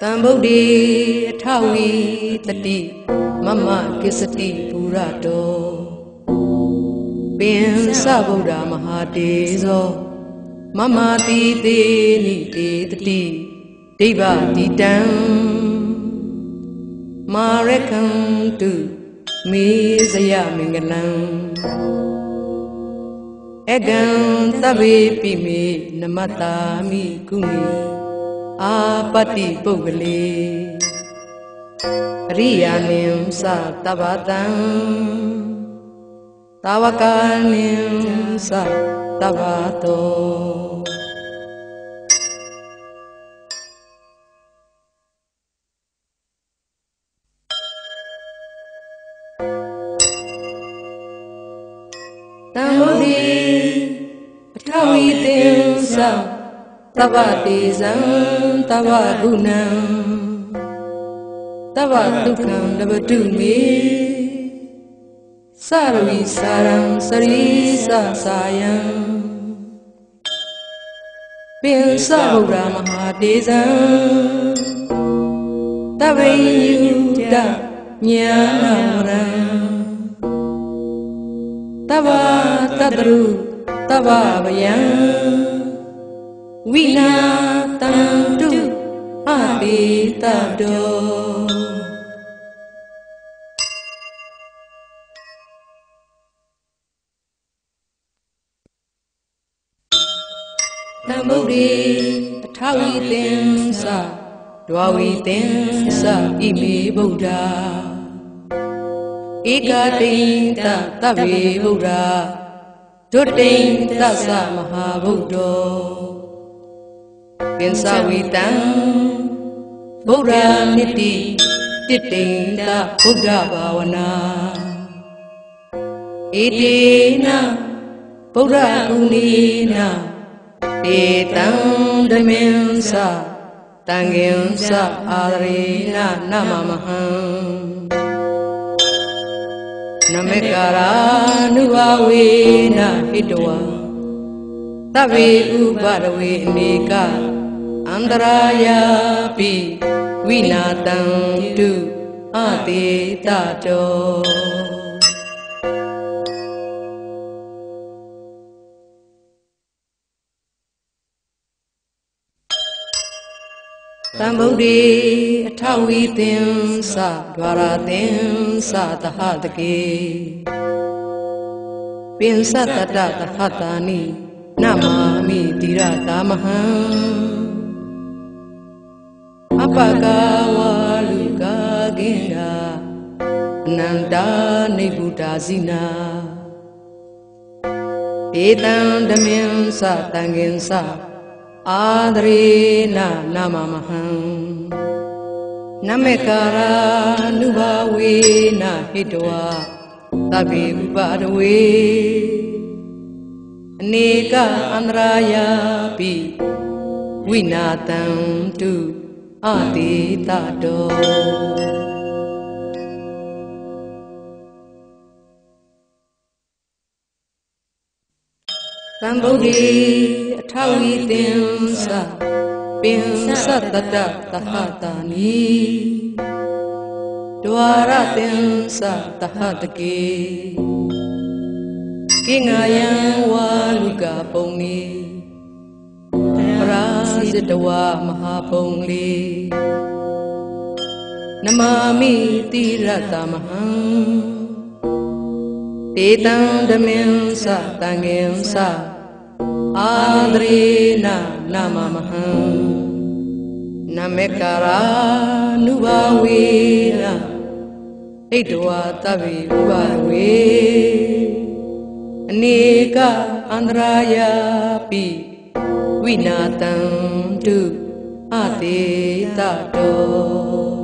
တံဗုဒ္ဓေအထဝီတတိမမကိစ္စတိဘူရတောပင်စဗုဒ္ဓမဟာတေဇောမမတိတေနိတေတတိဒိဗ္ဗတိတံမာရကံတုမေဇယမင်္ဂလံအကံသဗ္ဗေပိမေနမတ္တာမိကုမိအာပတ္တိပုဂ္ဂလေအရိယာနိသတဗ္ဗတံသာဝကာနိသတဗ္ဗတောတံဗုဒ္ဓေအထဝီတေသသဗ္ဗတေဇံသဗ္ဗဂုဏံသဗ္ဗဒုက္ခံတပတုမေသရဝိစာရံစရိသစာယံပင်စဗုဒ္ဓမဟာတေဇံသဗ္ဗညုတညာနာရံသဗ္ဗတတရုသဗ္ဗဗယံဝိနာတံတုအတိတတောတံဗုဒ္ဓေအထဝီသင်္သဒွါဝီသင်္သဣမေဗုဒ္ဓဧကတိတသဗ္ဗေဗုဒ္ဓဒုတိယသစ္စာမဟာဗုဒ္ဓောပင်စဝိတံဗုဒ္ဓနိတိတိတိန်တဗုဒ္ဓဘာဝနာဣတိနဗုဒ္ဓဂုဏေနဧတံဓမ္မင်္စတံဃင်္စအာရေနနမမဟံနမေကာရာနုဘဝေနဟိတဝံသဗ္ဗေဥပါဒဝေအနေကအန္တရာယာပိဝိနာတံတုအတေတတောတံဗုဒ္ဓေအထဝီသင်္သဒွါရသင်္သသဟတကေပင်စတတသဟတာနိနမာမိတိရတာမဟံအပကာဝလူကာကင်္ဂအနန္တာနိဗ္ဗုဒ္ဓဇိနာဧတံဓမ္မင်္စတံဃင်္စအာဒရေနနမမဟံနမေကာရာနုဘဝေနဟိတဝါသဗ္ဗေဥပါဒဝေအနေကအန္တရာယာပိဝိနာတံတုအတိတတောတံဗုဒ္ဓေအထဝီသင်္သပင်စတတသဟတာနိဒွါရသင်္သသဟတကေကိငါယံဝါလူကပုံနေပရာဇိတဝမဟာပုံလေနမာမိတိရတမဟံဧတံဓမ္မင်္စတံဃင်္စအာဒရေနနမမဟံနမေကာရာနုဘဝေနဣတဝါသဗ္ဗေဥပါဝေအနေကအန္တရာယာပိဝိနာတံတုအတေတတော